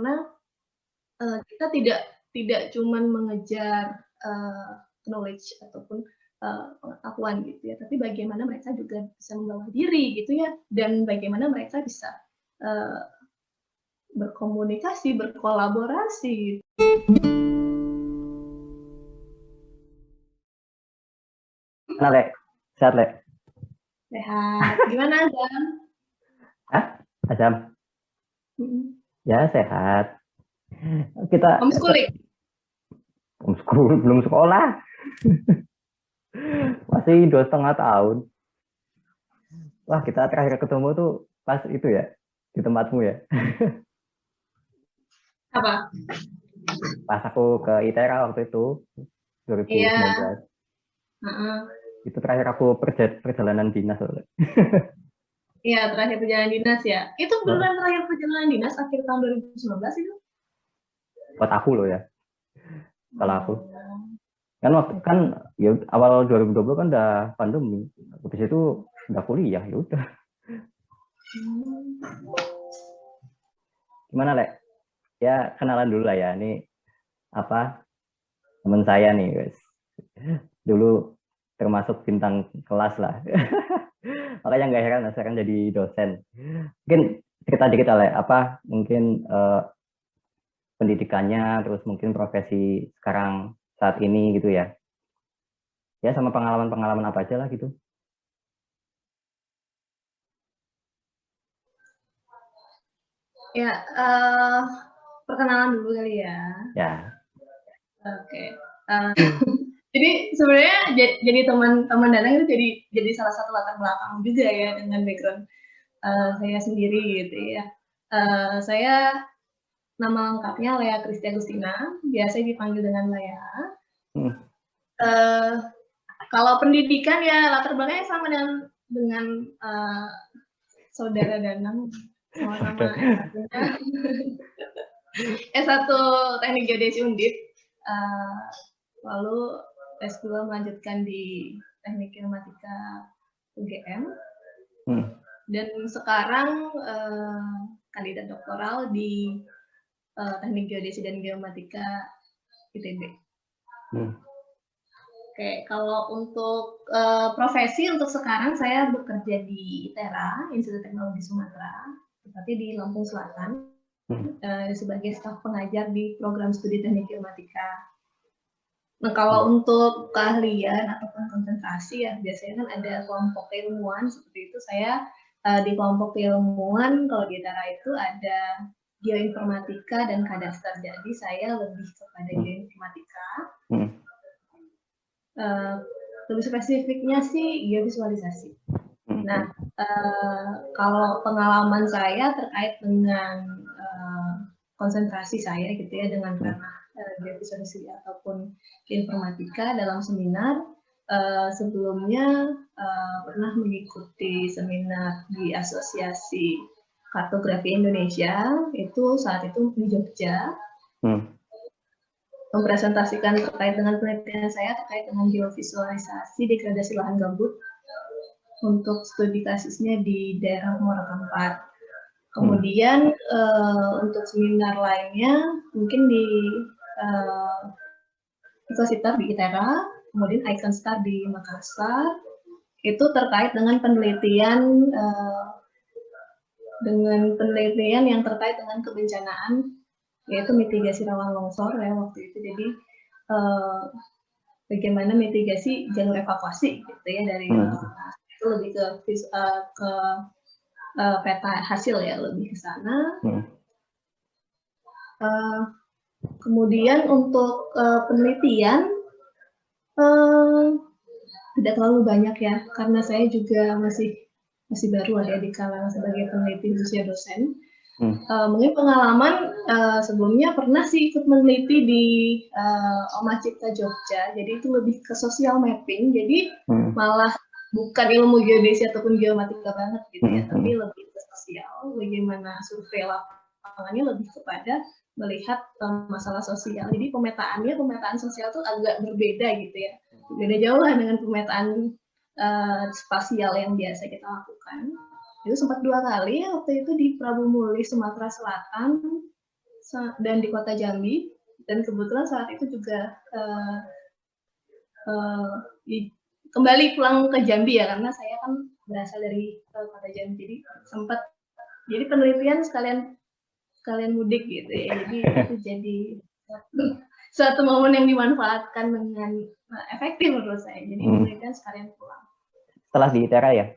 karena kita tidak cuman mengejar knowledge ataupun pengetahuan gitu ya, tapi bagaimana mereka juga bisa membawa diri gitu ya, dan bagaimana mereka bisa berkomunikasi, berkolaborasi. Mana, Lek? Sehat, Lek? Sehat. Gimana, Azam? Hah? Azam? Ya, sehat. Kita Homeschooling? homeschool, belum sekolah. Masih 2,5 tahun. Wah, kita terakhir ketemu tuh pas itu ya, di tempatmu ya. Apa? Pas aku ke ITERA waktu itu, 2019. Iya. Itu terakhir aku perjalanan dinas. Iya, terakhir perjalanan dinas ya. Itu beneran terakhir perjalanan dinas akhir tahun 2019 itu? Buat aku loh ya. Kalau aku. Kan waktu kan ya awal 2020 kan udah pandemi. Habis itu udah kuliah, ya udah. Gimana, Lek? Ya, kenalan dulu lah ya. Ini apa? Teman saya nih, guys. Dulu termasuk bintang kelas lah. Makanya nggak heran sekarang jadi dosen. Mungkin cerita dikit lah, Lek. Apa mungkin pendidikannya, terus mungkin profesi sekarang saat ini gitu ya. Ya, sama pengalaman-pengalaman apa aja lah gitu. Ya, perkenalan dulu kali ya. Ya. Oke. Jadi sebenarnya jadi teman datang itu jadi salah satu latar belakang juga ya dengan background saya sendiri gitu ya. Saya nama lengkapnya Lea Kristi Agustina, biasa dipanggil dengan Lea. Kalau pendidikan ya latar belakangnya sama dengan saudara Danang, sama-sama S1 Teknik Geodesi Undip, lalu S2 melanjutkan di Teknik Kilematika UGM, dan sekarang kandidat doktoral di Teknik Geodesi dan Geomatika ITB. Oke, kalau untuk profesi untuk sekarang saya bekerja di ITERA, Institut Teknologi Sumatera, tetapi di Lampung Selatan, sebagai staf pengajar di program studi teknik geomatika. Nah, kalau untuk keahlian ataupun konsentrasi ya biasanya kan ada kelompok keilmuan seperti itu. Saya di kelompok keilmuan kalau di ITERA itu ada geoinformatika dan kadaster. Jadi saya lebih kepada geoinformatika. Lebih spesifiknya sih geovisualisasi. Nah, kalau pengalaman saya terkait dengan konsentrasi saya gitu ya dengan ranah geovisualisasi ataupun informatika dalam seminar, sebelumnya pernah mengikuti seminar di Asosiasi Kartografi Indonesia, itu saat itu di Jogja. Mempresentasikan terkait dengan penelitian saya terkait dengan geovisualisasi degradasi lahan gambut untuk studi kasisnya di daerah Muara Kampar. Kemudian untuk seminar lainnya mungkin di Ecositar di ITERA, kemudian Iconstar di Makassar, itu terkait dengan penelitian yang terkait dengan kebencanaan, yaitu mitigasi rawan longsor ya waktu itu. Jadi bagaimana mitigasi jalur evakuasi gitu ya dari itu lebih ke peta hasil ya, lebih ke sana. Kemudian untuk penelitian tidak terlalu banyak ya, karena saya juga masih baru ya di kalangan sebagai peneliti usia dosen. Mungkin pengalaman sebelumnya pernah sih ikut meneliti di Oma Cipta Jogja, jadi itu lebih ke social mapping, jadi malah bukan ilmu geodesi ataupun geomatika banget gitu ya, tapi lebih ke sosial, bagaimana survei lapangannya lebih kepada melihat masalah sosial. Jadi pemetaan sosial itu agak berbeda gitu ya, beda jauh lah dengan pemetaan spasial yang biasa kita lakukan. Itu sempat 2 kali ya, waktu itu di Prabu Muli, Sumatera Selatan, dan di kota Jambi, dan kebetulan saat itu juga kembali pulang ke Jambi ya, karena saya kan berasal dari kota Jambi, jadi sempat jadi penelitian sekalian mudik gitu ya, jadi itu jadi suatu momen yang dimanfaatkan dengan efektif menurut saya, jadi penelitian sekalian pulang. Setelah di ITERA ya?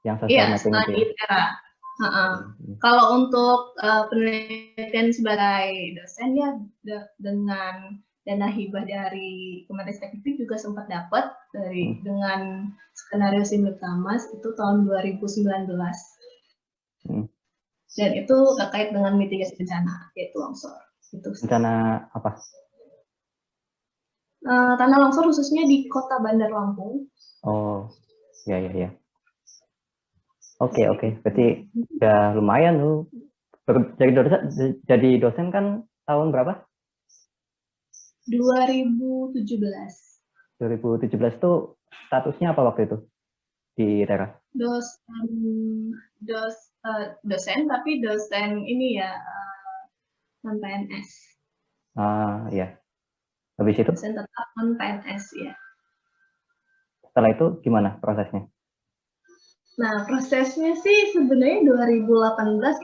Yang social mapping setelah itu di ITERA. Kalau untuk penelitian sebagai dosen ya dengan dana hibah dari Kemenristek juga sempat dapat dengan skenario Simultamas itu tahun 2019. Dan itu terkait dengan mitigasi bencana, yaitu longsor. Bencana apa? Tanah longsor khususnya di kota Bandar Lampung. Oh, ya. Oke. Berarti udah lumayan tuh. Jadi dosen kan tahun berapa? 2017. 2017 tuh statusnya apa waktu itu di ITERA? Dosen, tapi dosen ini ya non PNS. Iya. Habis itu? Dosen tetap non PNS ya. Setelah itu gimana prosesnya? Nah, prosesnya sih sebenarnya 2018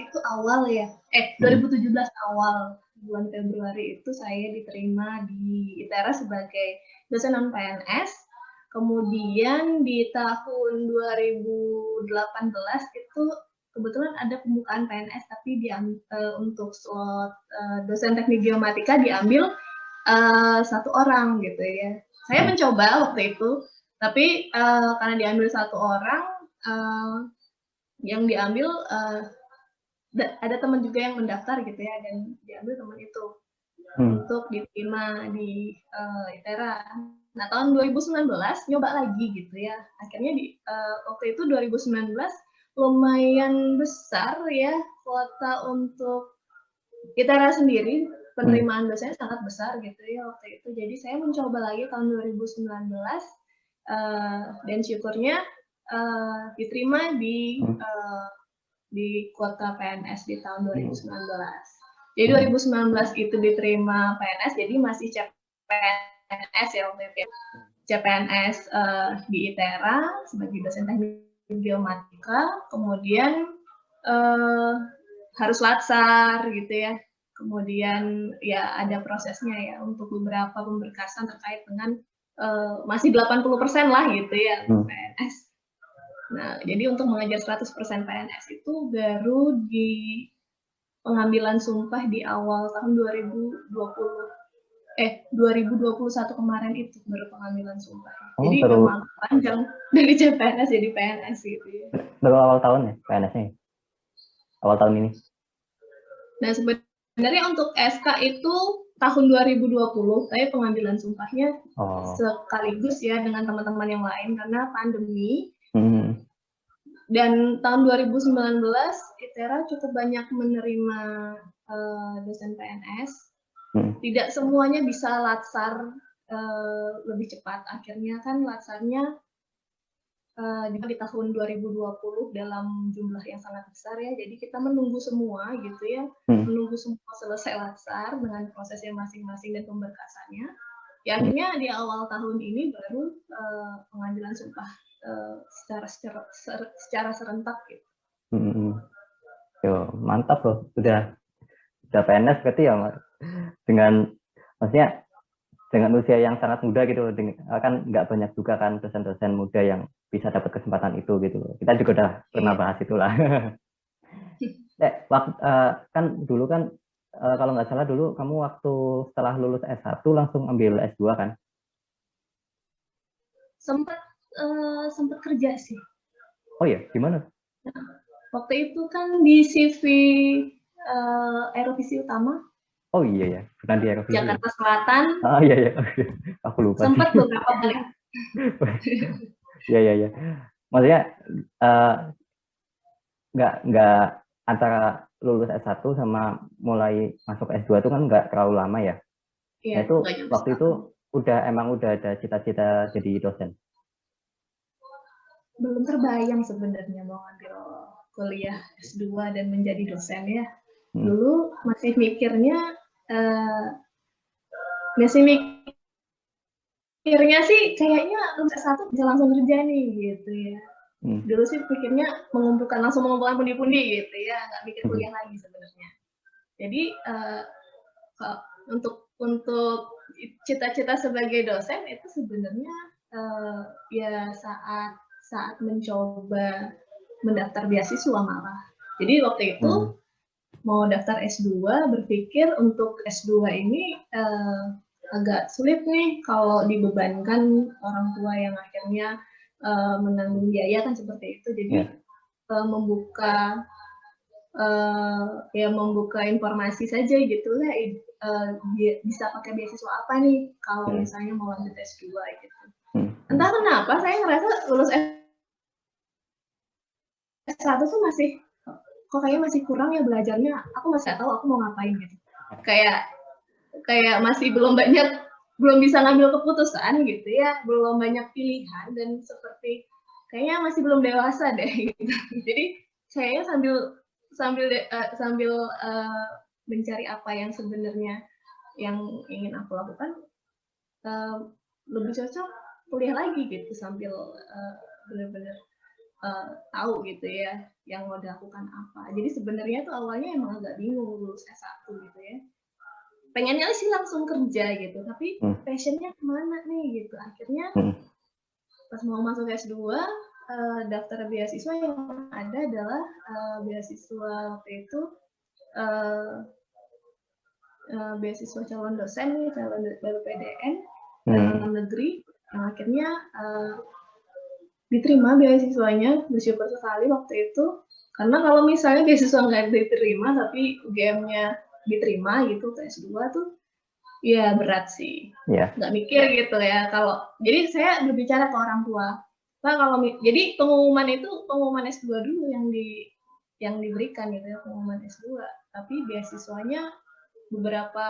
itu awal ya. 2017 awal bulan Februari itu saya diterima di ITERA sebagai dosen non PNS. Kemudian di tahun 2018 itu kebetulan ada pembukaan PNS, tapi untuk slot dosen teknik geomatika diambil satu orang gitu ya. Saya mencoba waktu itu, tapi karena diambil satu orang, yang diambil ada teman juga yang mendaftar gitu ya, dan diambil teman itu untuk diterima di ITERA. Nah, tahun 2019 nyoba lagi gitu ya. Akhirnya waktu itu 2019 lumayan besar ya kuota untuk ITERA sendiri, penerimaan dosennya sangat besar gitu ya waktu itu. Jadi saya mencoba lagi tahun 2019 dan syukurnya diterima di kuota PNS di tahun 2019. Jadi 2019 itu diterima PNS, jadi masih CPNS ya waktu itu. CPNS di ITERA sebagai dosen teknik geomatika, kemudian harus latsar gitu ya. Kemudian ya ada prosesnya ya untuk beberapa pemberkasan terkait dengan masih 80% lah gitu ya PNS. Nah, jadi untuk mengejar 100% PNS itu baru di pengambilan sumpah di awal tahun 2021 kemarin itu baru pengambilan sumpah. Jadi memang panjang dari CPNS jadi PNS gitu ya. Baru awal tahun ya PNS-nya? Awal tahun ini? Nah, sebenarnya untuk SK itu tahun 2020, tapi pengambilan sumpahnya sekaligus ya dengan teman-teman yang lain karena pandemi. Dan tahun 2019 ITERA cukup banyak menerima dosen PNS. Tidak semuanya bisa latsar lebih cepat. Akhirnya kan latsarnya di tahun 2020 dalam jumlah yang sangat besar ya. Jadi kita menunggu semua gitu ya. Menunggu semua selesai latsar dengan prosesnya masing-masing dan pemberkasannya. Ya akhirnya di awal tahun ini baru pengambilan sumpah secara serentak gitu. Yo, mantap loh, udah PNS berarti ya, maksudnya dengan usia yang sangat muda gitu, kan nggak banyak juga kan dosen-dosen muda yang bisa dapat kesempatan itu gitu. Kita juga udah pernah bahas itulah. Kan dulu kan kalau nggak salah dulu kamu waktu setelah lulus S1 langsung ambil S2 kan? Sempat kerja sih. Oh iya, gimana? Nah, waktu itu kan di CV Aerovisi Utama. Oh iya ya, bukan di Aerovisi. Jakarta Selatan. Oh iya, aku lupa. Sempat beberapa kali. Iya. Maksudnya nggak antara lulus S1 sama mulai masuk S2 itu kan nggak terlalu lama ya? Iya. Nah, itu waktu itu emang udah ada cita-cita jadi dosen? Belum terbayang sebenarnya mau ngambil kuliah S2 dan menjadi dosen ya. Dulu masih mikirnya sih kayaknya lulus S1 bisa langsung kerja nih gitu ya. Dulu sih pikirnya langsung mengumpulkan pundi-pundi gitu ya, nggak mikir kuliah lagi sebenarnya. Jadi untuk cita-cita sebagai dosen itu sebenarnya ya saat mencoba mendaftar beasiswa malah. Jadi waktu itu mau daftar S2, berpikir untuk S2 ini agak sulit nih kalau dibebankan orang tua yang akhirnya menanggung biaya kan seperti itu. Jadi membuka informasi saja gitu lah, bisa pakai beasiswa apa nih kalau misalnya mau lanjut S2 gitu. Entah kenapa saya ngerasa lulus S1 tuh kok kayaknya masih kurang ya belajarnya, aku masih nggak tahu aku mau ngapain gitu. Kayak masih belum bisa ngambil keputusan gitu ya, belum banyak pilihan dan seperti kayaknya masih belum dewasa deh gitu. Jadi kayaknya sambil mencari apa yang sebenarnya yang ingin aku lakukan, lebih cocok kuliah lagi gitu sambil benar-benar tahu gitu ya yang mau dilakukan apa. Jadi sebenarnya tuh awalnya emang agak bingung lulus S1 gitu ya. Pengennya sih langsung kerja gitu, tapi passionnya kemana nih gitu. Akhirnya pas mau masuk S2, daftar beasiswa yang ada adalah beasiswa waktu itu beasiswa calon dosen, calon baru PDN dalam negeri. Akhirnya diterima beasiswanya, bersyukur sekali waktu itu. Karena kalau misalnya beasiswa nggak diterima tapi UGM-nya diterima gitu ke S2 tuh ya berat sih. Nggak mikir gitu ya. Jadi saya berbicara ke orang tua. Pak, jadi pengumuman S2 dulu yang diberikan gitu ya, pengumuman S2. Tapi beasiswanya beberapa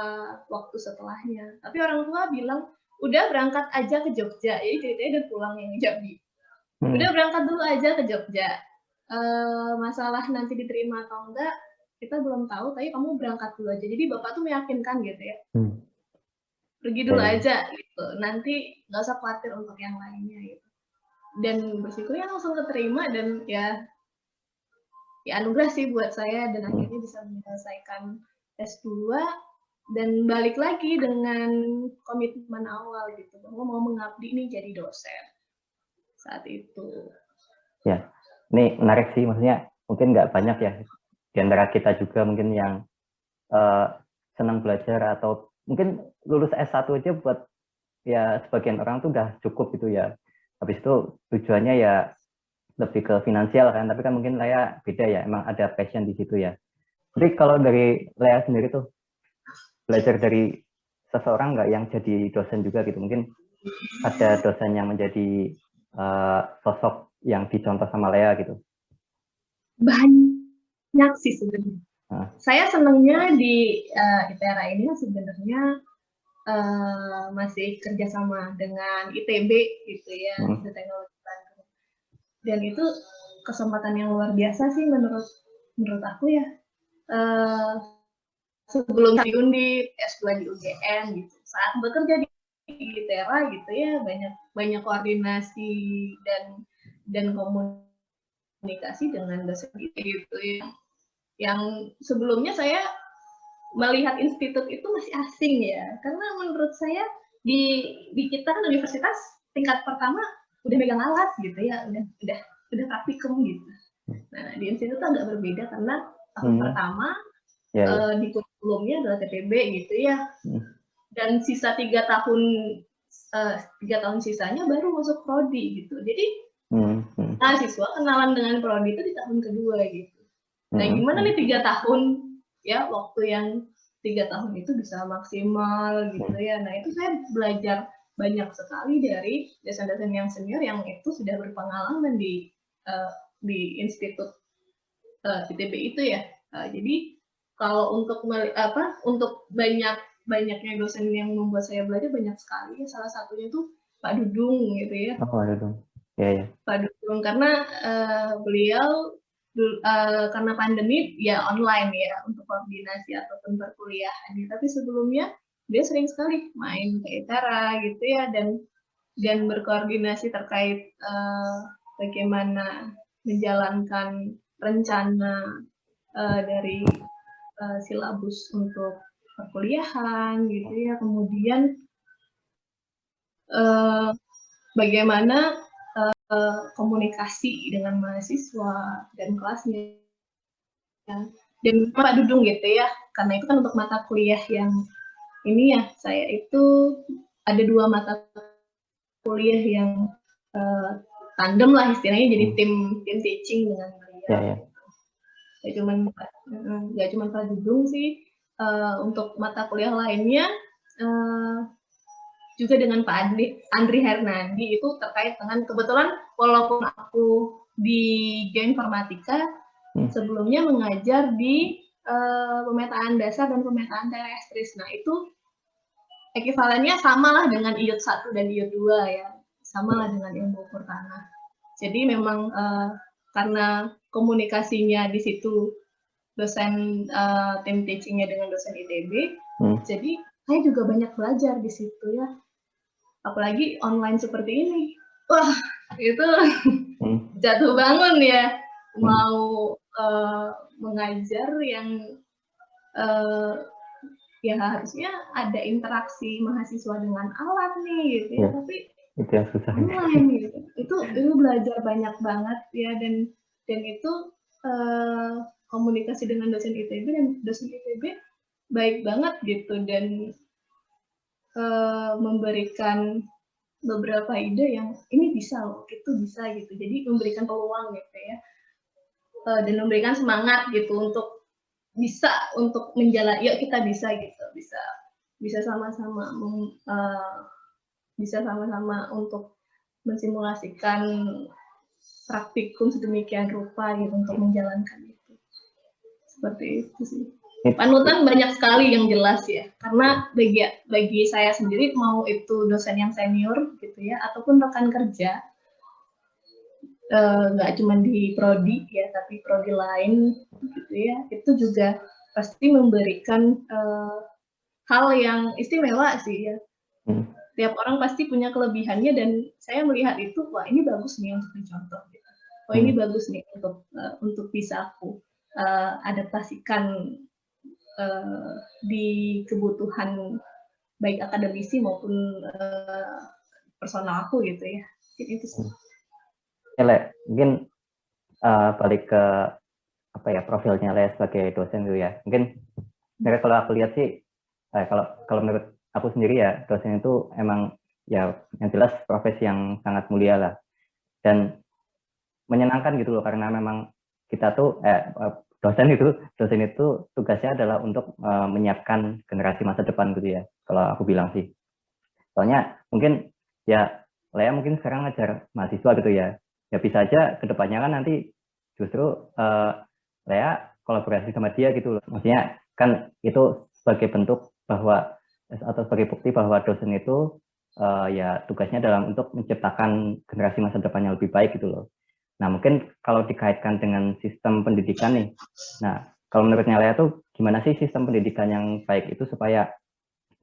waktu setelahnya. Tapi orang tua bilang, udah berangkat aja ke Jogja. Jadi ceritanya udah pulang yang Jambi. Udah berangkat dulu aja ke Jogja. Masalah nanti diterima atau enggak, kita belum tahu, tapi kamu berangkat dulu aja. Jadi bapak tuh meyakinkan gitu ya. Pergi dulu aja gitu. Nanti nggak usah khawatir untuk yang lainnya gitu. Dan bersyukurnya langsung keterima dan ya anugerah sih buat saya, dan akhirnya bisa menyelesaikan S2 dan balik lagi dengan komitmen awal gitu bahwa mau mengabdi nih jadi dosen saat itu. Ya, ini menarik sih, maksudnya mungkin nggak banyak ya di antara kita juga mungkin yang senang belajar atau mungkin lulus S1 aja buat ya sebagian orang tuh udah cukup gitu ya. Habis itu tujuannya ya lebih ke finansial kan, tapi kan mungkin Lea beda ya, emang ada passion di situ ya. Jadi kalau dari Lea sendiri tuh belajar dari seseorang nggak yang jadi dosen juga gitu, mungkin ada dosen yang menjadi sosok yang dicontoh sama Lea gitu? Banyak sih sebenarnya. Saya senangnya di ITERA ini sebenarnya masih kerjasama dengan ITB gitu ya, Institut Teknologi Bandung. Dan itu kesempatan yang luar biasa sih menurut aku ya. Sebelum di Undip, S2 di UGM gitu, saat bekerja di ITERA gitu ya, banyak koordinasi dan komunikasi dengan dosen gitu ya. Yang sebelumnya saya melihat institut itu masih asing ya, karena menurut saya di kita kan universitas tingkat pertama udah megang alat gitu ya, udah praktikum gitu. Nah di institut agak berbeda karena tahun pertama di kurikulumnya adalah TPB gitu ya, dan sisa 3 tahun sisanya baru masuk prodi gitu. Jadi mahasiswa kenalan dengan prodi itu di tahun kedua gitu. Nah gimana nih 3 tahun ya, waktu yang 3 tahun itu bisa maksimal gitu ya. Nah itu saya belajar banyak sekali dari dosen-dosen yang senior yang itu sudah berpengalaman di institut ITB itu ya. Jadi kalau untuk banyaknya dosen yang membuat saya belajar banyak sekali, salah satunya tuh Pak Dudung gitu ya. Oh, Pak Dudung. Ya. Pak Dudung, karena beliau karena pandemi ya online ya untuk koordinasi ataupun perkuliahan. Tapi sebelumnya dia sering sekali main ke Itera gitu ya, dan berkoordinasi terkait bagaimana menjalankan rencana dari silabus untuk perkuliahan gitu ya. Kemudian bagaimana komunikasi dengan mahasiswa dan kelasnya, dan Pak Dudung gitu ya, karena itu kan untuk mata kuliah yang ini ya, saya itu ada 2 mata kuliah yang tandem lah istilahnya, jadi tim teaching dengan beliau. Gak cuma Pak Dudung sih, untuk mata kuliah lainnya juga dengan Pak Andri Hernandi itu terkait dengan, kebetulan walaupun aku di Geoinformatika sebelumnya mengajar di pemetaan dasar dan pemetaan terestris. Nah itu ekivalennya samalah dengan IUT 1 dan IUT 2 ya, samalah dengan ilmu ukur tanah. Jadi memang karena komunikasinya di situ dosen tim teachingnya dengan dosen ITB, jadi saya juga banyak belajar di situ ya. Apalagi online seperti ini, wah itu jatuh bangun ya, mau mengajar yang ya harusnya ada interaksi mahasiswa dengan alat nih gitu ya, tapi itu yang susah online gitu. Itu belajar banyak banget ya, dan itu komunikasi dengan dosen ITB, dan dosen ITB baik banget gitu, dan memberikan beberapa ide yang ini bisa loh, itu bisa gitu. Jadi memberikan peluang gitu ya, dan memberikan semangat gitu untuk bisa untuk menjalani, yuk kita bisa gitu, bisa sama-sama bisa sama-sama untuk mensimulasikan praktikum sedemikian rupa gitu untuk menjalankan itu. Seperti itu sih. Panutan banyak sekali yang jelas ya, karena bagi saya sendiri, mau itu dosen yang senior gitu ya, ataupun rekan kerja, nggak cuma di prodi ya, tapi prodi lain gitu ya, itu juga pasti memberikan hal yang istimewa sih ya. Tiap orang pasti punya kelebihannya, dan saya melihat itu, wah ini bagus nih untuk dicontoh gitu. Wah ini bagus nih untuk bisa aku adaptasikan di kebutuhan baik akademisi maupun personal aku gitu ya. Itu sih. Ya, Le, mungkin balik ke apa ya, profilnya Le sebagai dosen gitu ya. Mungkin kalau aku lihat sih, kalau menurut aku sendiri ya, dosen itu emang ya yang jelas profesi yang sangat mulia lah, dan menyenangkan gitu loh, karena memang kita tuh dosen itu tugasnya adalah untuk menyiapkan generasi masa depan gitu ya, kalau aku bilang sih. Soalnya mungkin ya Lea mungkin sekarang ngajar mahasiswa gitu ya bisa aja kedepannya kan nanti justru Lea kolaborasi sama dia gitu loh. Maksudnya kan itu sebagai bentuk bahwa, atau sebagai bukti bahwa dosen itu ya tugasnya dalam untuk menciptakan generasi masa depan yang lebih baik gitu loh. Nah mungkin kalau dikaitkan dengan sistem pendidikan nih, nah kalau menurutnya Lea tuh gimana sih sistem pendidikan yang baik itu supaya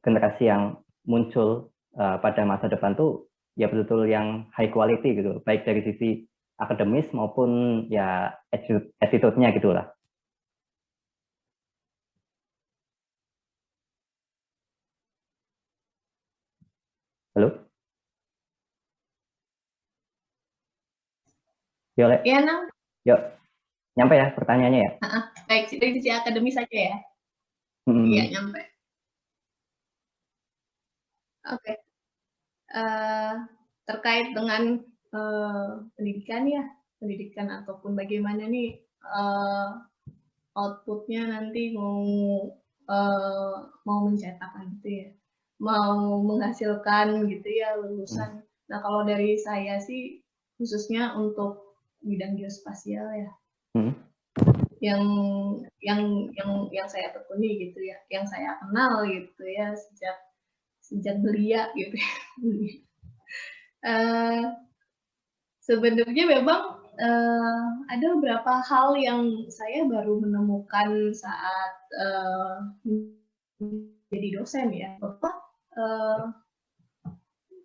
generasi yang muncul pada masa depan tuh ya betul-betul yang high quality gitu, baik dari sisi akademis maupun ya attitude-nya gitulah. Halo? Yo, Le. Ya, Nang. Yuk, nyampe ya pertanyaannya ya? Baik, dari sisi akademis saja ya? Iya, nyampe. Oke. Terkait dengan pendidikan ataupun bagaimana nih outputnya nanti mau mencetak gitu ya, mau menghasilkan gitu ya lulusan. Nah kalau dari saya sih khususnya untuk bidang geospasial ya, yang saya tekuni gitu ya, yang saya kenal gitu ya sejak belia gitu. Sebenarnya memang ada beberapa hal yang saya baru menemukan saat menjadi dosen ya, bahwa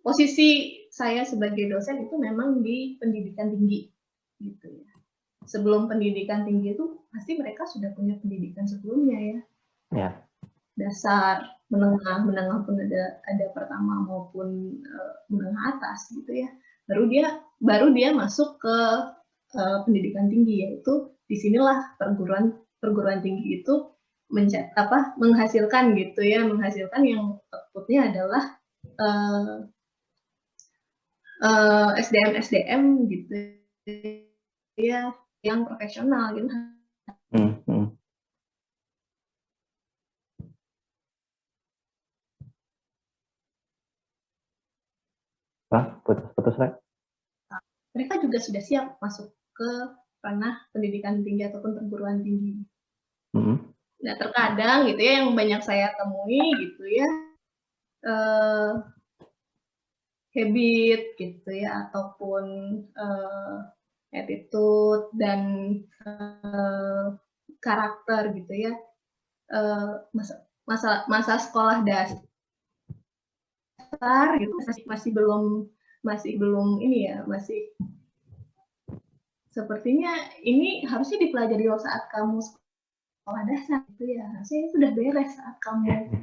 posisi saya sebagai dosen itu memang di pendidikan tinggi, gitu ya. Sebelum pendidikan tinggi itu pasti mereka sudah punya pendidikan sebelumnya ya. Ya. Dasar, menengah pun ada pertama maupun menengah atas gitu ya. Baru dia masuk ke pendidikan tinggi, yaitu disinilah perguruan tinggi itu menghasilkan gitu ya, menghasilkan yang outputnya adalah SDM gitu ya, yang profesional gitu. Wah, putus Rek. Mereka juga sudah siap masuk ke ranah pendidikan tinggi ataupun perguruan tinggi. Nah, terkadang gitu ya, yang banyak saya temui gitu ya, habit gitu ya, ataupun attitude dan karakter gitu ya, masa sekolah dasar gitu masih belum ini ya, masih sepertinya ini harusnya dipelajari saat kamu sekolah dasar gitu ya, harusnya sudah beres saat kamu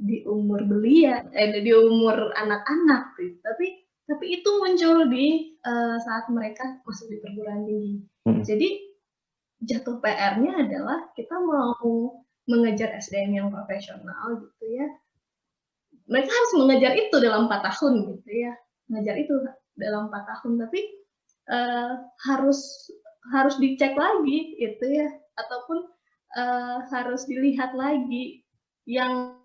di umur belia, di umur anak-anak gitu. Tapi itu muncul di saat mereka masuk di perguruan tinggi. Jadi jatuh PR-nya adalah kita mau mengejar SDM yang profesional gitu ya. Mereka harus mengejar itu dalam 4 tahun gitu ya. Mengejar itu dalam 4 tahun, tapi harus dicek lagi gitu ya, ataupun harus dilihat lagi yang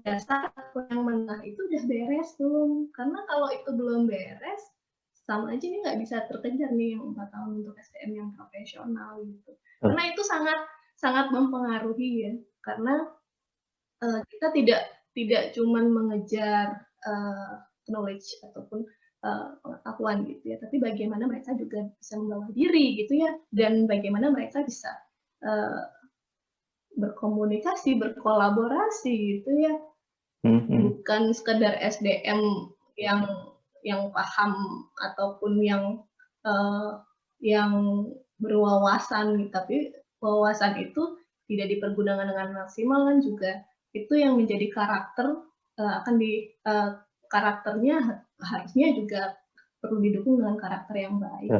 dasar atau yang menengah itu udah beres belum, karena kalau itu belum beres sama aja ini nggak bisa terkejar nih yang 4 tahun untuk SDM yang profesional gitu. Karena itu sangat mempengaruhi ya, karena kita tidak cuma mengejar knowledge ataupun pengetahuan gitu ya, tapi bagaimana mereka juga bisa membawa diri gitu ya, dan bagaimana mereka bisa berkomunikasi, berkolaborasi gitu ya. Bukan sekedar SDM yang paham ataupun yang berwawasan, tapi wawasan itu tidak dipergunakan dengan maksimal kan juga itu yang menjadi karakter karakternya harusnya juga perlu didukung dengan karakter yang baik.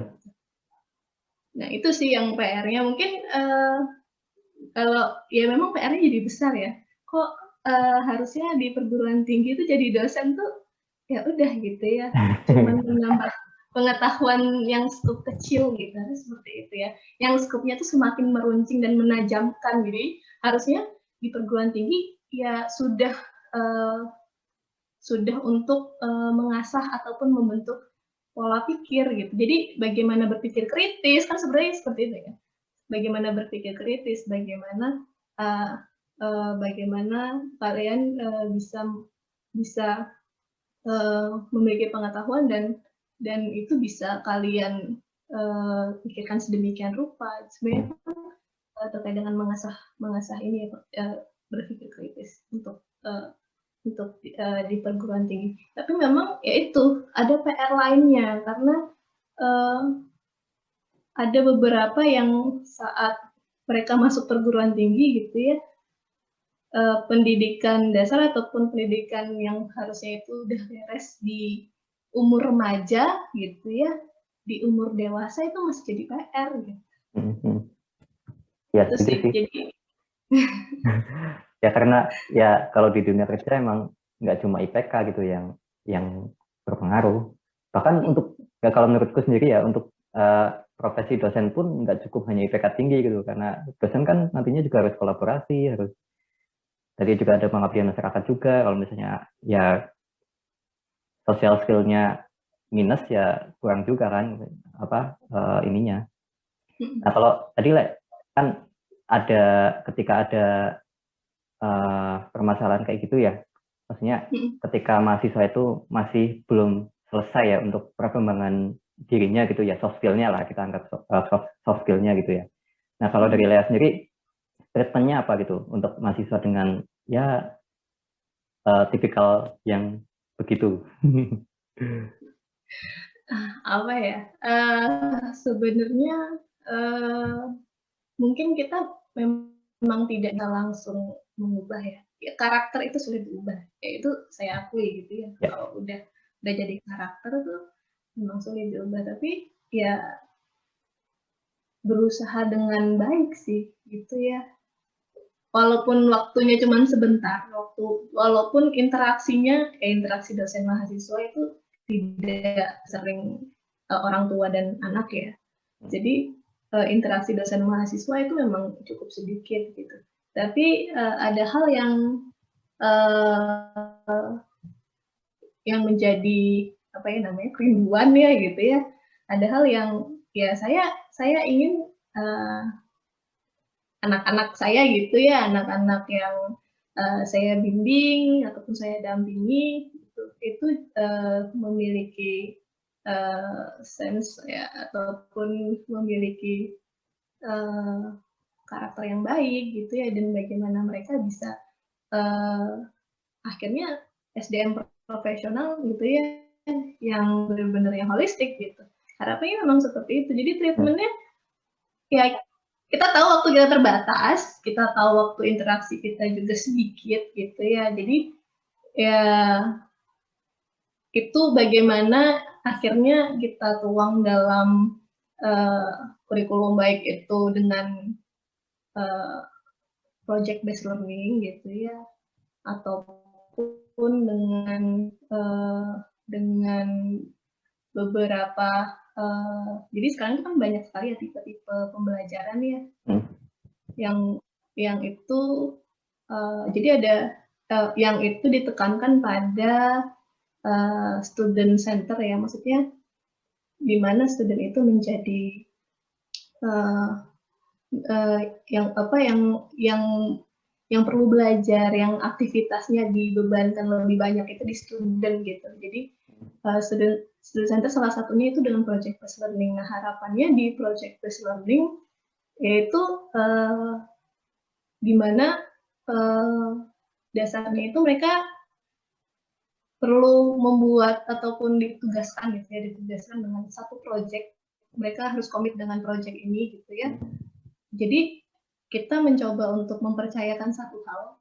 Nah itu sih yang PR-nya mungkin kalau ya memang PR-nya jadi besar ya. Kok harusnya di perguruan tinggi itu jadi dosen tuh ya udah gitu ya, cuman menambah pengetahuan yang skup kecil gitu, seperti itu ya. Yang skupnya tuh semakin meruncing dan menajamkan. Jadi harusnya di perguruan tinggi ya sudah untuk mengasah ataupun membentuk pola pikir gitu. Jadi bagaimana berpikir kritis kan sebenarnya seperti itu ya. Bagaimana berpikir kritis, bagaimana kalian bisa memiliki pengetahuan dan itu bisa kalian pikirkan sedemikian rupa. Sebenarnya terkait dengan mengasah ini berpikir kritis untuk di perguruan tinggi. Tapi memang ya itu ada PR lainnya, karena ada beberapa yang saat mereka masuk perguruan tinggi gitu ya, pendidikan dasar ataupun pendidikan yang harusnya itu udah beres di umur remaja gitu ya, di umur dewasa itu masih jadi PR gitu. Ya, itu sih. Jadi ya karena ya kalau di dunia kerja emang nggak cuma IPK gitu yang berpengaruh. Bahkan untuk ya kalau menurutku sendiri ya untuk profesi dosen pun nggak cukup hanya IPK tinggi gitu, karena dosen kan nantinya juga harus kolaborasi, harus tadi juga ada pengabdian masyarakat juga. Kalau misalnya ya social skill-nya minus ya kurang juga kan ininya. Nah kalau tadi kan ada ketika ada permasalahan kayak gitu ya, maksudnya ketika mahasiswa itu masih belum selesai ya untuk perkembangan dirinya gitu ya, soft skill-nya lah, kita anggap soft skill-nya gitu ya. Nah, kalau dari Lea sendiri, treatment-nya apa gitu untuk mahasiswa dengan ya tipikal yang begitu? Apa ya? Sebenarnya mungkin kita memang tidak langsung mengubah ya. Ya karakter itu sulit diubah. Ya itu saya akui gitu ya. Ya. Kalau udah jadi karakter tuh memang sulit diubah. Tapi ya berusaha dengan baik sih gitu ya. Walaupun waktunya cuma sebentar, walaupun interaksinya interaksi dosen mahasiswa itu tidak sering orang tua dan anak ya. Jadi interaksi dosen mahasiswa itu memang cukup sedikit gitu. Tapi ada hal yang menjadi apa ya namanya kerinduan ya gitu ya. Ada hal yang ya saya ingin anak-anak saya gitu ya, anak-anak yang saya bimbing ataupun saya dampingi itu memiliki sense ya ataupun memiliki karakter yang baik gitu ya, dan bagaimana mereka bisa akhirnya SDM profesional gitu ya, yang benar-benar yang holistik gitu. Harapannya memang seperti itu. Jadi treatmentnya ya kita tahu waktu kita terbatas, kita tahu waktu interaksi kita juga sedikit gitu ya. Jadi ya itu bagaimana akhirnya kita tuang dalam kurikulum, baik itu dengan project based learning gitu ya, ataupun dengan beberapa jadi sekarang kan banyak sekali ya tipe-tipe pembelajaran ya, yang itu jadi ada yang itu ditekankan pada student center ya, maksudnya di mana student itu menjadi yang perlu belajar, yang aktivitasnya dibebankan lebih banyak itu di student gitu. Jadi student center salah satunya itu dengan project based learning. Nah, harapannya di project based learning yaitu di mana dasarnya itu mereka perlu membuat ataupun ditugaskan gitu ya, ditugaskan dengan satu project. Mereka harus komit dengan project ini gitu ya. Jadi kita mencoba untuk mempercayakan satu hal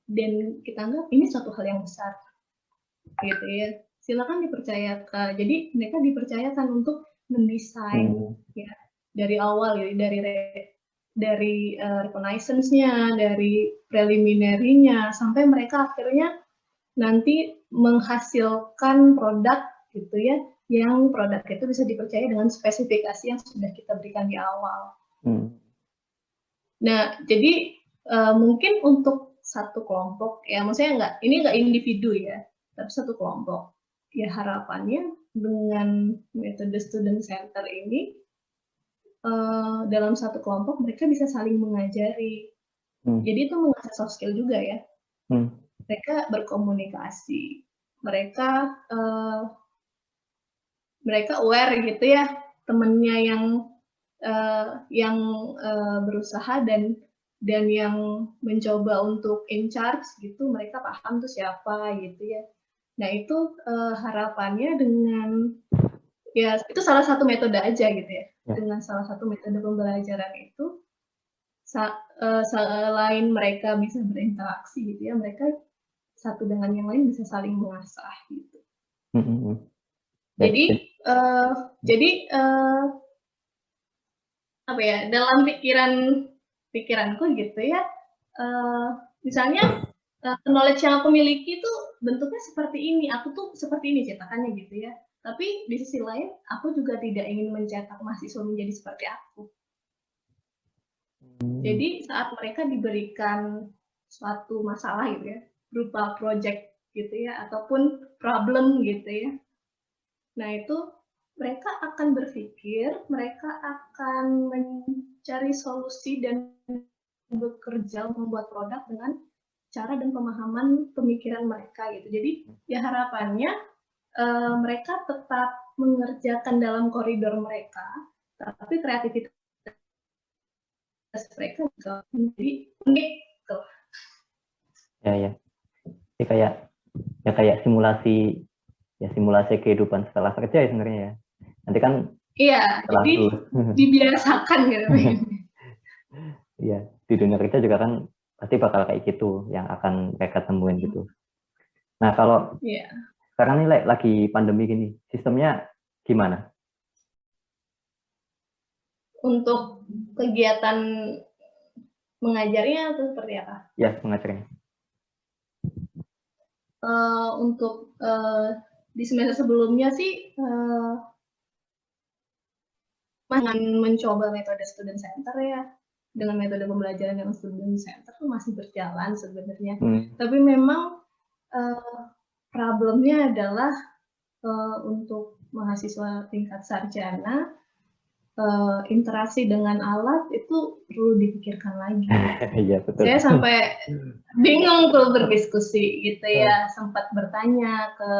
dan kita anggap ini suatu hal yang besar gitu ya. Silakan dipercayakan. Jadi mereka dipercayakan untuk mendesain ya dari awal ya, dari reconnaissance-nya, dari preliminary-nya sampai mereka akhirnya nanti menghasilkan produk gitu ya, yang produk itu bisa dipercaya dengan spesifikasi yang sudah kita berikan di awal. Nah, jadi mungkin untuk satu kelompok ya, maksudnya ini nggak individu ya, tapi satu kelompok. Ya harapannya dengan metode student center ini dalam satu kelompok mereka bisa saling mengajari. Jadi itu mengasah soft skill juga ya. Mereka berkomunikasi, mereka aware gitu ya, temennya yang berusaha dan yang mencoba untuk in charge gitu, mereka paham tuh siapa gitu ya. Nah itu harapannya dengan ya itu salah satu metode aja gitu ya. Dengan salah satu metode pembelajaran itu selain mereka bisa berinteraksi gitu ya, mereka satu dengan yang lain bisa saling mengasah gitu. Jadi apa ya, dalam pikiranku gitu ya, misalnya knowledge yang aku miliki itu bentuknya seperti ini, aku tuh seperti ini cetakannya gitu ya. Tapi di sisi lain aku juga tidak ingin mencetak mahasiswa menjadi seperti aku. Jadi saat mereka diberikan suatu masalah gitu ya, berupa project gitu ya, ataupun problem gitu ya. Nah itu mereka akan berpikir, mereka akan mencari solusi dan bekerja membuat produk dengan cara dan pemahaman pemikiran mereka gitu. Jadi ya harapannya mereka tetap mengerjakan dalam koridor mereka, tapi kreativitas mereka juga menjadi unik gitu. Ya. Ini kayak simulasi kehidupan setelah kerja ya sebenarnya ya. Nanti kan Iya, jadi dibiasakan gitu. Iya, di dunia kerja juga kan pasti bakal kayak gitu yang akan mereka temuin gitu. Nah, kalau sekarang ini lagi pandemi gini, sistemnya gimana? Untuk kegiatan mengajarnya atau seperti apa? Ya, mengajarnya. Untuk di semester sebelumnya sih mencoba metode student center ya, dengan metode pembelajaran yang student center masih berjalan sebenarnya. Tapi memang problemnya adalah untuk mahasiswa tingkat sarjana, interaksi dengan alat itu perlu dipikirkan lagi. Iya, betul. Saya sampai bingung tuh berdiskusi gitu ya, sempat bertanya ke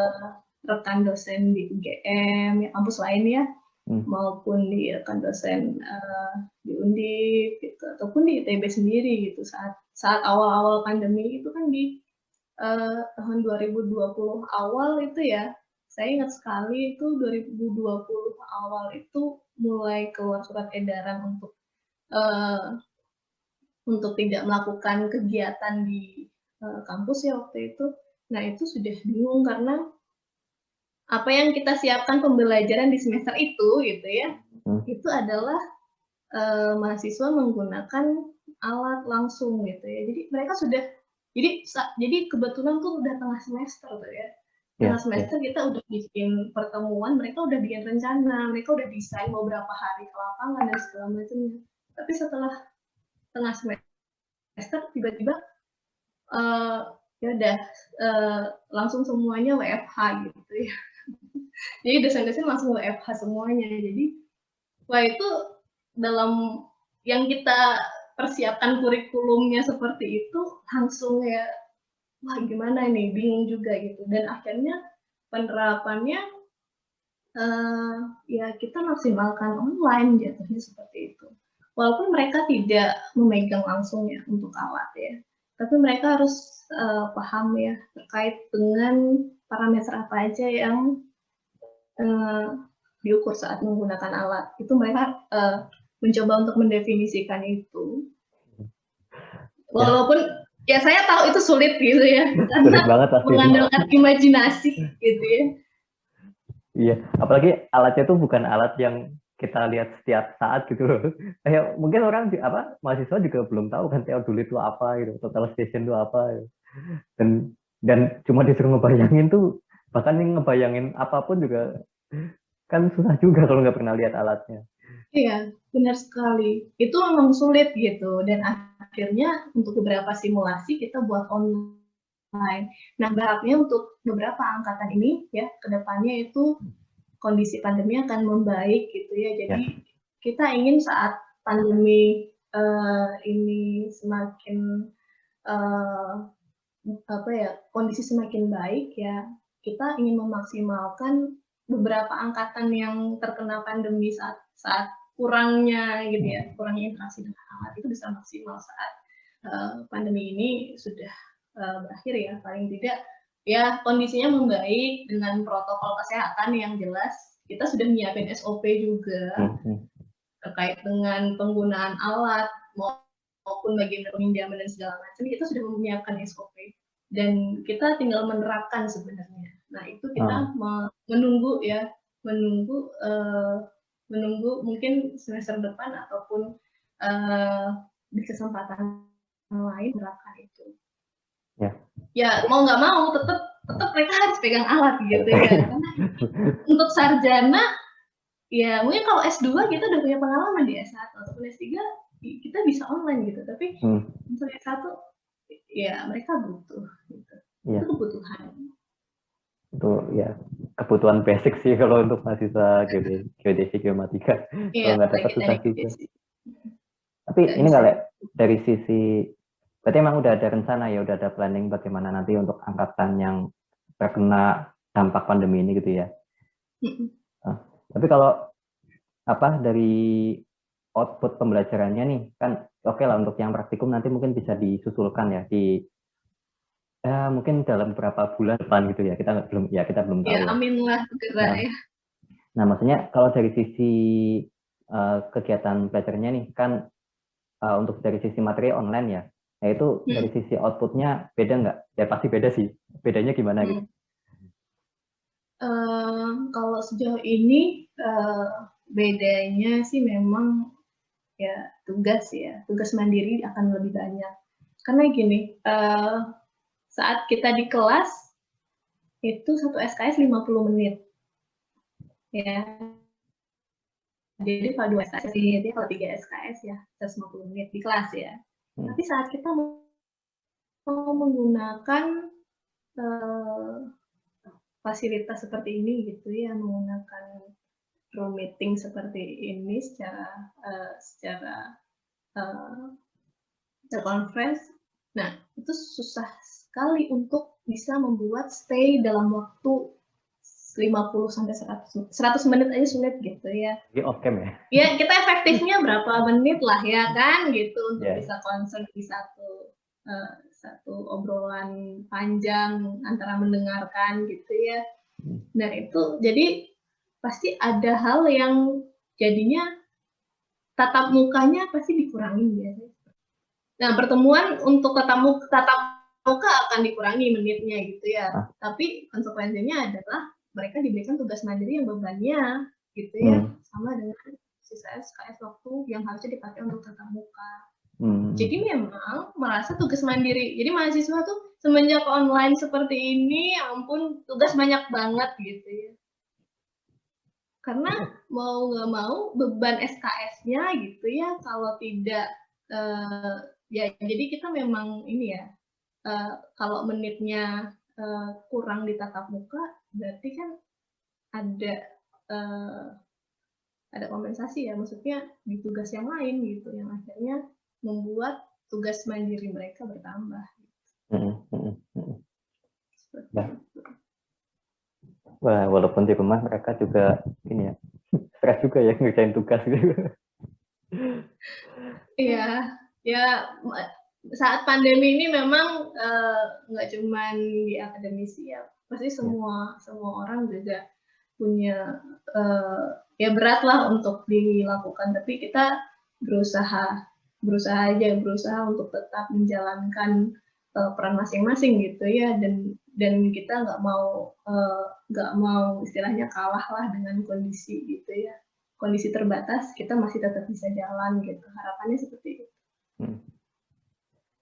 rekan dosen di UGM, ya kampus lain ya, maupun di rekan dosen di Undip gitu, ataupun di ITB sendiri gitu. Saat awal-awal pandemi itu kan di tahun 2020 awal itu ya, saya ingat sekali itu 2020 awal itu mulai keluar surat edaran untuk tidak melakukan kegiatan di kampus ya waktu itu. Nah itu sudah bingung karena apa yang kita siapkan pembelajaran di semester itu gitu ya, itu adalah mahasiswa menggunakan alat langsung gitu ya. Jadi mereka sudah, jadi kebetulan tuh udah tengah semester tuh ya. Tengah semester kita udah bikin pertemuan, mereka udah bikin rencana, mereka udah desain mau berapa hari ke lapangan dan segala macamnya. Tapi setelah tengah semester tiba-tiba ya udah langsung semuanya WFH gitu ya. Jadi dosen-dosen langsung WFH semuanya. Jadi wah itu dalam yang kita persiapkan kurikulumnya seperti itu langsung ya, wah gimana ini, bingung juga gitu. Dan akhirnya penerapannya ya kita maksimalkan online jatuhnya seperti itu. Walaupun mereka tidak memegang langsung ya untuk alat ya, tapi mereka harus paham ya terkait dengan parameter apa aja yang diukur saat menggunakan alat. Itu mereka mencoba untuk mendefinisikan itu. Walaupun ya saya tahu itu sulit gitu ya, karena mengandalkan imajinasi gitu ya. Iya, apalagi alatnya tuh bukan alat yang kita lihat setiap saat gitu loh. Kayak mungkin orang mahasiswa juga belum tahu kan theodolite itu apa gitu, total station itu apa gitu. Dan cuma disuruh ngebayangin tuh, bahkan ngebayangin apapun juga kan susah juga kalau nggak pernah lihat alatnya. Iya, benar sekali. Itu memang sulit gitu, dan akhirnya untuk beberapa simulasi kita buat online. Nah, berharapnya untuk beberapa angkatan ini ya, kedepannya itu kondisi pandemi akan membaik gitu ya. Jadi kita ingin saat pandemi ini semakin kondisi semakin baik ya, kita ingin memaksimalkan beberapa angkatan yang terkena pandemi saat kurangnya gitu ya, kurangnya interaksi dengan alat itu bisa maksimal saat pandemi ini sudah berakhir ya, paling tidak ya kondisinya membaik dengan protokol kesehatan yang jelas. Kita sudah menyiapkan SOP juga terkait dengan penggunaan alat maupun bagian peminjaman dan segala macam. Kita sudah menyiapkan SOP dan kita tinggal menerapkan sebenarnya. Nah itu kita menunggu mungkin semester depan ataupun di kesempatan lain menerapkan itu. Ya mau nggak mau tetap mereka harus pegang alat gitu ya. Karena untuk sarjana ya mungkin kalau S2 kita udah punya pengalaman di S1 ataupun S3 kita bisa online gitu. Tapi untuk S1 ya mereka butuh gitu. Itu kebutuhan. Itu ya kebutuhan basic sih kalau untuk mahasiswa geodesi geomatika. Kalau nggak dapat susah juga. Tapi ini nggak dari sisi, berarti emang udah ada rencana ya, udah ada planning bagaimana nanti untuk angkatan yang terkena dampak pandemi ini gitu ya. Tapi kalau dari output pembelajarannya nih kan oke lah, untuk yang praktikum nanti mungkin bisa disusulkan ya di mungkin dalam beberapa bulan depan gitu ya, kita belum tahu Ya, ya. amin lah segera ya. Nah maksudnya kalau dari sisi kegiatan belajarnya nih kan untuk dari sisi materi online ya, nah itu dari sisi outputnya beda nggak? Ya pasti beda sih. Bedanya gimana gitu? Kalau sejauh ini bedanya sih memang ya tugas mandiri akan lebih banyak. Karena gini, saat kita di kelas itu satu SKS 50 menit, ya. Jadi kalau 2 SKS, jadi kalau 3 SKS ya 150 menit di kelas ya. Tapi saat kita mau menggunakan fasilitas seperti ini gitu ya, menggunakan Zoom meeting seperti ini secara conference. Nah, itu susah sekali untuk bisa membuat stay dalam waktu 50 sampai 100 menit aja sulit gitu ya. Off cam ya? Ya, kita efektifnya berapa menit lah ya kan gitu untuk bisa konsen di satu obrolan panjang antara mendengarkan gitu ya. Nah, itu jadi pasti ada hal yang jadinya tatap mukanya pasti dikurangin biasanya. Nah, pertemuan untuk tatap muka akan dikurangi menitnya gitu ya. Tapi konsekuensinya adalah mereka diberikan tugas mandiri yang bebannya gitu ya, sama dengan sisa SKS waktu yang harusnya dipakai untuk tatap muka. Jadi memang merasa tugas mandiri. Jadi mahasiswa tuh semenjak online seperti ini, ya ampun, tugas banyak banget gitu ya. Karena mau nggak mau beban SKS-nya gitu ya, kalau tidak ya jadi kita memang ini ya, kalau menitnya kurang di tatap muka, berarti kan ada kompensasi ya, maksudnya di tugas yang lain gitu, yang akhirnya membuat tugas mandiri mereka bertambah. Wah, walaupun di rumah mereka juga ini ya, stres juga ya ngerjain tugas gitu. Iya, ya saat pandemi ini memang nggak cuma di akademisi ya, pasti semua orang juga punya ya berat lah untuk dilakukan, tapi kita berusaha untuk tetap menjalankan peran masing-masing gitu ya, dan kita nggak mau istilahnya kalah lah dengan kondisi gitu ya, kondisi terbatas, kita masih tetap bisa jalan gitu, harapannya seperti itu.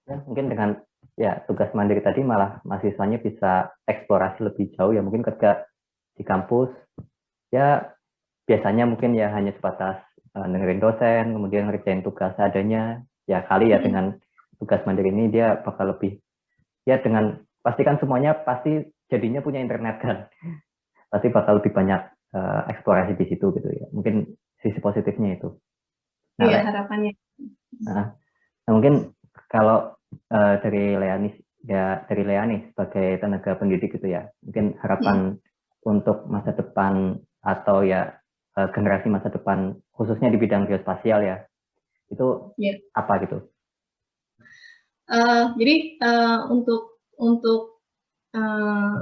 Ya, mungkin dengan tugas mandiri tadi malah mahasiswanya bisa eksplorasi lebih jauh ya, mungkin ketika di kampus ya biasanya mungkin ya hanya sebatas dengerin dosen, kemudian ngerjain tugas adanya ya, kali ya dengan tugas mandiri ini dia bakal lebih ya, dengan pastikan semuanya pasti jadinya punya internet kan, pasti bakal lebih banyak eksplorasi di situ gitu ya, mungkin sisi positifnya itu. Iya, harapannya. Nah, mungkin kalau dari Leani sebagai tenaga pendidik gitu ya, mungkin harapan untuk masa depan atau ya generasi masa depan khususnya di bidang geospasial ya, itu apa gitu? Jadi untuk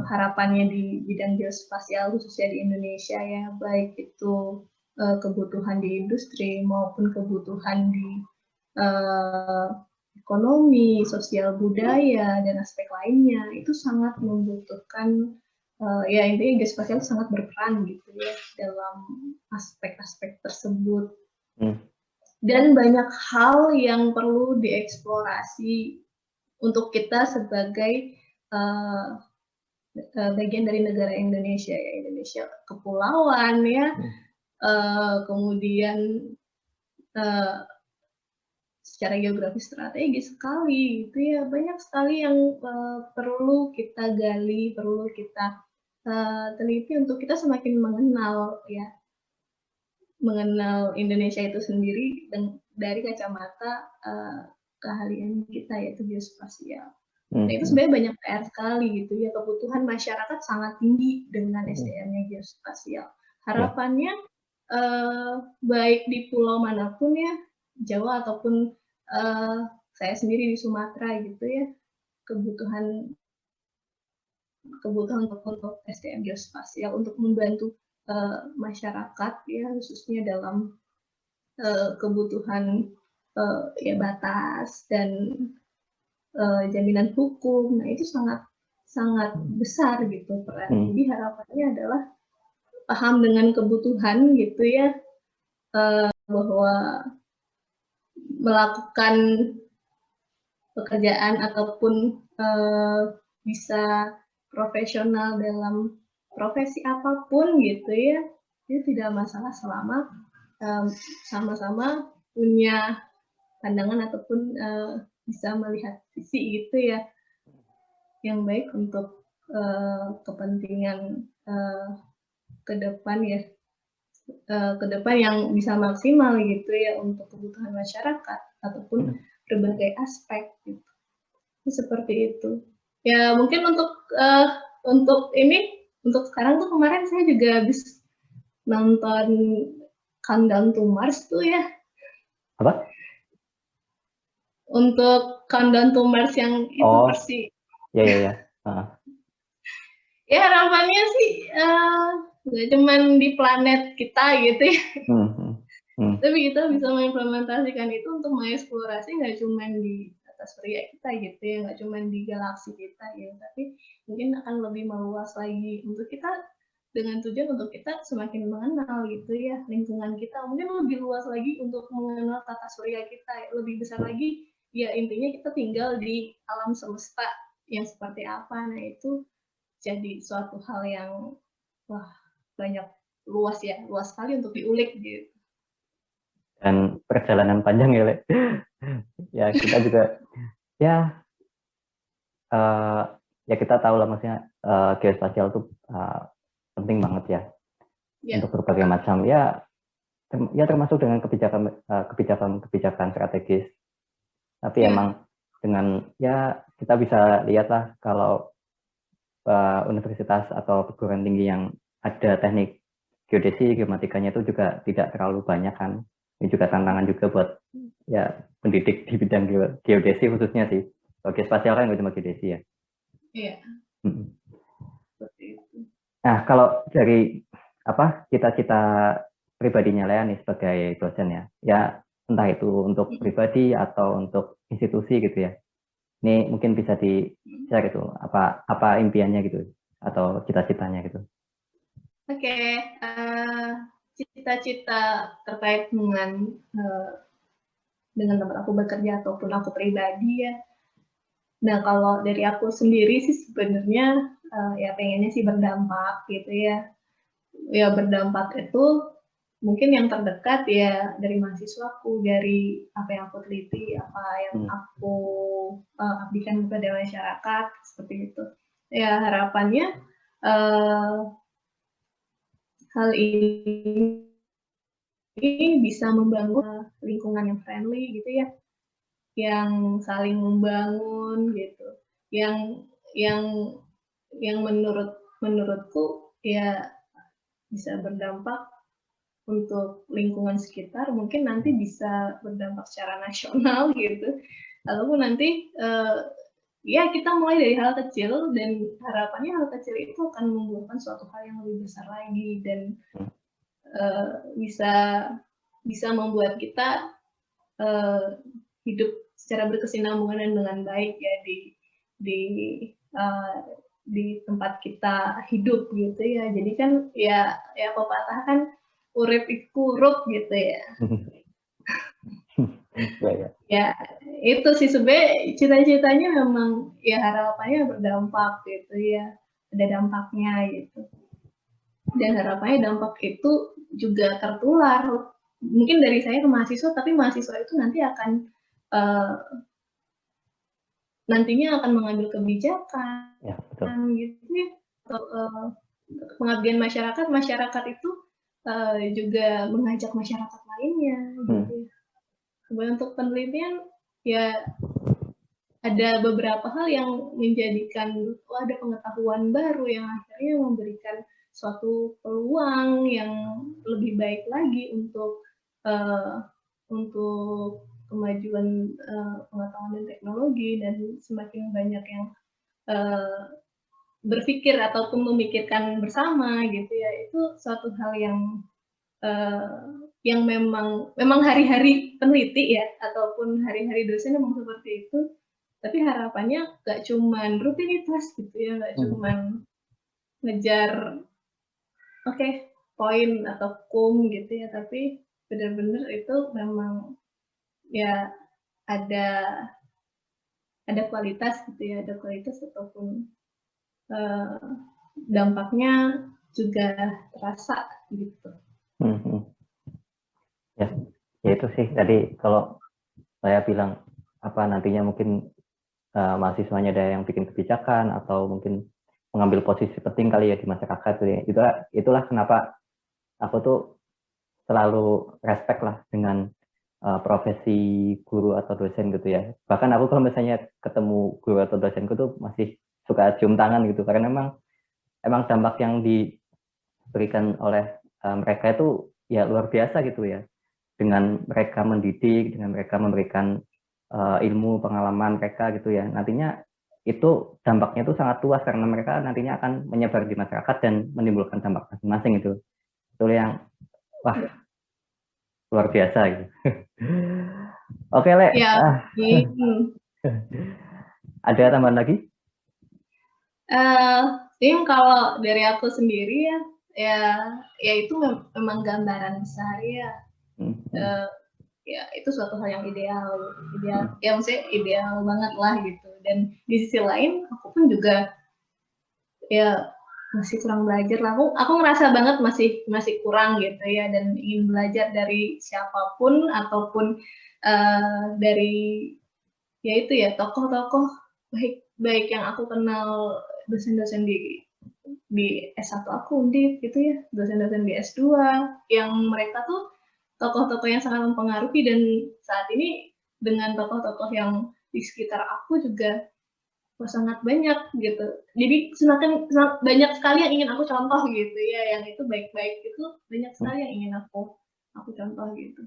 harapannya di bidang geospasial khususnya di Indonesia ya, baik itu kebutuhan di industri maupun kebutuhan di ekonomi, sosial budaya, dan aspek lainnya, itu sangat membutuhkan ya intinya geospasial sangat berperan gitu ya dalam aspek-aspek tersebut. Dan banyak hal yang perlu dieksplorasi untuk kita sebagai bagian dari negara Indonesia ya, Indonesia kepulauan ya, kemudian secara geografis strategis sekali gitu ya, banyak sekali yang perlu kita gali, perlu kita teliti untuk kita semakin mengenal Indonesia itu sendiri dari kacamata keahlian kita yaitu geospasial. Nah, itu sebenarnya banyak PR sekali gitu ya, kebutuhan masyarakat sangat tinggi dengan SDM-nya geospasial. harapannya baik di pulau manapun ya, Jawa ataupun saya sendiri di Sumatera gitu ya, kebutuhan untuk SDM geospasial untuk membantu masyarakat ya, khususnya dalam kebutuhan ya batas dan jaminan hukum. Nah, itu sangat besar gitu peran. Jadi harapannya adalah paham dengan kebutuhan gitu ya, bahwa melakukan pekerjaan ataupun bisa profesional dalam profesi apapun gitu ya, itu tidak masalah selama sama-sama punya pandangan ataupun bisa melihat sisi gitu ya yang baik untuk kepentingan ke depan ya, ke depan yang bisa maksimal gitu ya untuk kebutuhan masyarakat ataupun berbagai aspek gitu. Seperti itu. Ya mungkin untuk sekarang tuh kemarin saya juga habis nonton Countdown to Mars tuh ya. Apa? Untuk Countdown to Mars yang itu versi. Ya. Ya harapannya sih nggak cuman di planet kita gitu ya. Tapi kita bisa mengimplementasikan itu untuk mengeksplorasi nggak cuman di atas surya kita gitu ya, nggak cuman di galaksi kita gitu, tapi mungkin akan lebih meluas lagi untuk kita dengan tujuan untuk kita semakin mengenal gitu ya lingkungan kita, mungkin lebih luas lagi untuk mengenal tata surya kita, lebih besar lagi ya, intinya kita tinggal di alam semesta yang seperti apa. Nah itu jadi suatu hal yang wah banyak luas sekali untuk diulik gitu. Dan perjalanan panjang ya, Le. Ya kita juga ya kita tahu lah, maksudnya geospasial itu penting banget ya untuk berbagai macam ya termasuk dengan kebijakan strategis. Tapi emang dengan ya kita bisa lihatlah kalau universitas atau perguruan tinggi yang ada teknik geodesi, geomatikanya itu juga tidak terlalu banyak kan. Ini juga tantangan juga buat ya pendidik di bidang geodesi khususnya sih. Kalau geospasial kan nggak cuma geodesi ya. Iya. Nah, kalau dari cita-cita pribadinya Lea nih sebagai dosen ya entah itu untuk pribadi atau untuk institusi gitu ya. Ini mungkin bisa di-share gitu, apa impiannya gitu atau cita-citanya gitu. Oke, cita-cita terkait dengan tempat aku bekerja ataupun aku pribadi ya. Nah, kalau dari aku sendiri sih sebenarnya ya pengennya sih berdampak gitu ya. Ya berdampak itu mungkin yang terdekat ya dari mahasiswaku, dari apa yang aku teliti, apa yang aku abdikan kepada masyarakat, seperti itu. Ya harapannya hal ini bisa membangun lingkungan yang friendly gitu ya, yang saling membangun gitu, yang menurutku ya bisa berdampak untuk lingkungan sekitar, mungkin nanti bisa berdampak secara nasional gitu. Lalu nanti ya kita mulai dari hal kecil dan harapannya hal kecil itu akan membuahkan suatu hal yang lebih besar lagi dan bisa membuat kita hidup secara berkesinambungan dengan baik ya di tempat kita hidup gitu ya. Jadi kan ya pepatah kan urip iku rup gitu ya. Ya itu sih sebenarnya cita-citanya memang ya harapannya berdampak gitu ya, ada dampaknya gitu. Dan harapannya dampak itu juga tertular mungkin dari saya ke mahasiswa, tapi mahasiswa itu nanti akan nantinya akan mengambil kebijakan gitu ya, pengabdian masyarakat itu juga mengajak masyarakat lainnya gitu ya. Kemudian untuk penelitian ya ada beberapa hal yang menjadikan ada pengetahuan baru yang akhirnya memberikan suatu peluang yang lebih baik lagi untuk kemajuan pengetahuan dan teknologi, dan semakin banyak yang berpikir ataupun memikirkan bersama gitu ya, itu suatu hal yang memang hari-hari peneliti ya ataupun hari-hari dosen memang seperti itu, tapi harapannya nggak cuman rutinitas gitu ya, nggak cuman ngejar poin atau kum gitu ya, tapi benar-benar itu memang ya ada kualitas gitu ya, ada kualitas ataupun dampaknya juga terasa gitu. Ya itu sih tadi kalau saya bilang nantinya mungkin mahasiswanya ada yang bikin kebijakan atau mungkin mengambil posisi penting kali ya di masyarakat gitu ya. Itulah kenapa aku tuh selalu respect lah dengan profesi guru atau dosen gitu ya. Bahkan aku kalau misalnya ketemu guru atau dosenku tuh masih suka cium tangan gitu, karena emang dampak yang diberikan oleh mereka itu ya luar biasa gitu ya. Dengan mereka mendidik, dengan mereka memberikan ilmu, pengalaman mereka gitu ya. Nantinya itu dampaknya itu sangat luas karena mereka nantinya akan menyebar di masyarakat dan menimbulkan dampak masing-masing itu. Itu yang luar biasa gitu. Oke, Le. Ya. Ada tambahan lagi? Kalau dari aku sendiri ya itu memang gambaran besar ya. Ya itu suatu hal yang ideal, ya maksudnya ideal banget lah gitu. Dan di sisi lain aku pun juga ya masih kurang belajar lah. Aku ngerasa banget masih kurang gitu ya, dan ingin belajar dari siapapun ataupun dari ya itu ya tokoh-tokoh baik yang aku kenal, dosen-dosen di S1 aku gitu ya, dosen-dosen di S2 yang mereka tuh tokoh-tokoh yang sangat mempengaruhi, dan saat ini dengan tokoh-tokoh yang di sekitar aku juga sangat banyak gitu. Jadi semakin banyak sekali yang ingin aku contoh gitu ya, yang itu baik-baik itu banyak sekali yang ingin aku contoh gitu.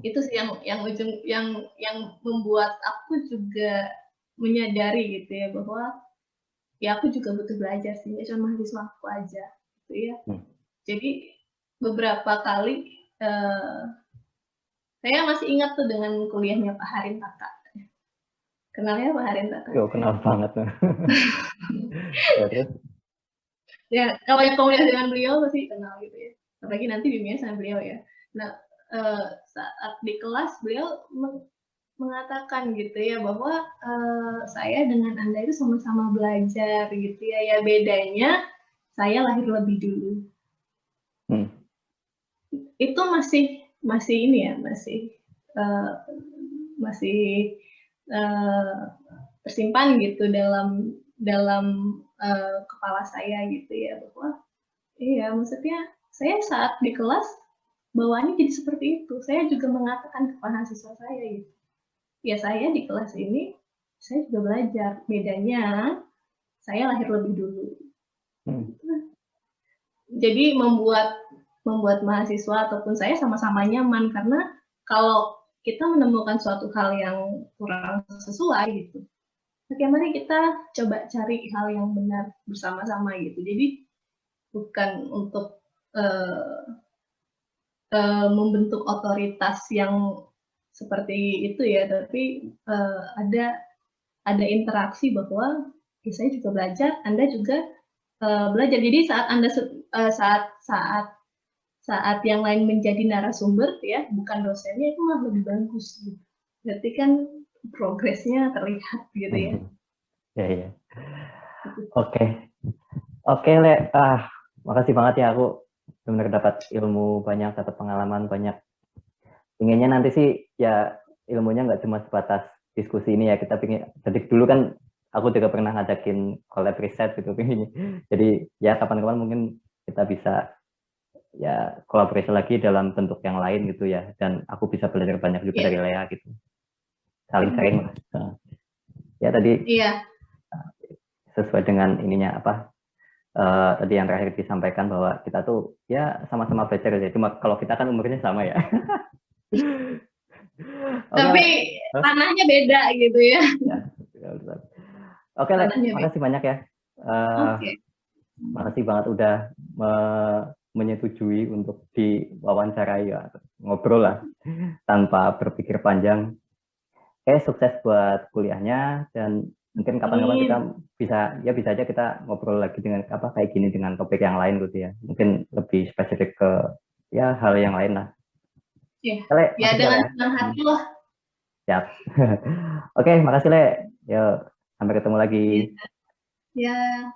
Itu sih yang membuat aku juga menyadari gitu ya, bahwa ya aku juga butuh belajar sih, ya cuma mahasiswa aku aja gitu ya. Jadi beberapa kali saya masih ingat tuh dengan kuliahnya Pak Harin Taka. Kenalnya Pak Harin Taka? Yo, kenal banget. Ya, terus? Ya, kalau yang kuliah dengan beliau pasti kenal gitu ya. Apalagi nanti bimbingan sama beliau ya. Nah, saat di kelas beliau mengatakan gitu ya, bahwa saya dengan Anda itu sama-sama belajar gitu ya. Ya bedanya saya lahir lebih dulu. Itu masih ini ya, masih tersimpan gitu dalam kepala saya gitu ya, bahwa iya maksudnya saya saat di kelas bawaannya jadi seperti itu. Saya juga mengatakan kepada mahasiswa saya gitu, ya saya di kelas ini saya juga belajar, bedanya saya lahir lebih dulu. Jadi membuat mahasiswa ataupun saya sama-sama nyaman, karena kalau kita menemukan suatu hal yang kurang sesuai gitu, oke mari kita coba cari hal yang benar bersama-sama gitu. Jadi bukan untuk membentuk otoritas yang seperti itu ya, tapi ada interaksi bahwa ya saya juga belajar, Anda juga belajar. Jadi saat Anda saat yang lain menjadi narasumber ya, bukan dosennya, itu malah lebih bagus gitu. Berarti kan progresnya terlihat gitu ya. Ya. Oke, Le. Makasih banget ya, aku benar dapat ilmu banyak, dapat pengalaman banyak. Inginnya nanti sih ya ilmunya nggak cuma sebatas diskusi ini ya, kita pingin. Jadi dulu kan aku juga pernah ngajakin collab riset gitu, jadi ya kapan-kapan mungkin kita bisa ya kolaborasi lagi dalam bentuk yang lain gitu ya, dan aku bisa belajar banyak juga dari Lea gitu, saling sharing ya tadi sesuai dengan ininya tadi yang terakhir disampaikan bahwa kita tuh ya sama-sama belajar aja. Cuma kalau kita kan umurnya sama ya. Tapi tanahnya beda gitu ya. Oke, Le, makasih banyak ya. Makasih banget udah menyetujui untuk diwawancarai ya, ngobrol lah tanpa berpikir panjang. Oke, sukses buat kuliahnya dan mungkin kapan-kapan kita bisa aja kita ngobrol lagi dengan kayak gini dengan topik yang lain gitu ya. Mungkin lebih spesifik ke ya hal yang lain lah. Ya, dengan senang hati lah. Siap. Oke, makasih Le. Yuk, sampai ketemu lagi. Ya.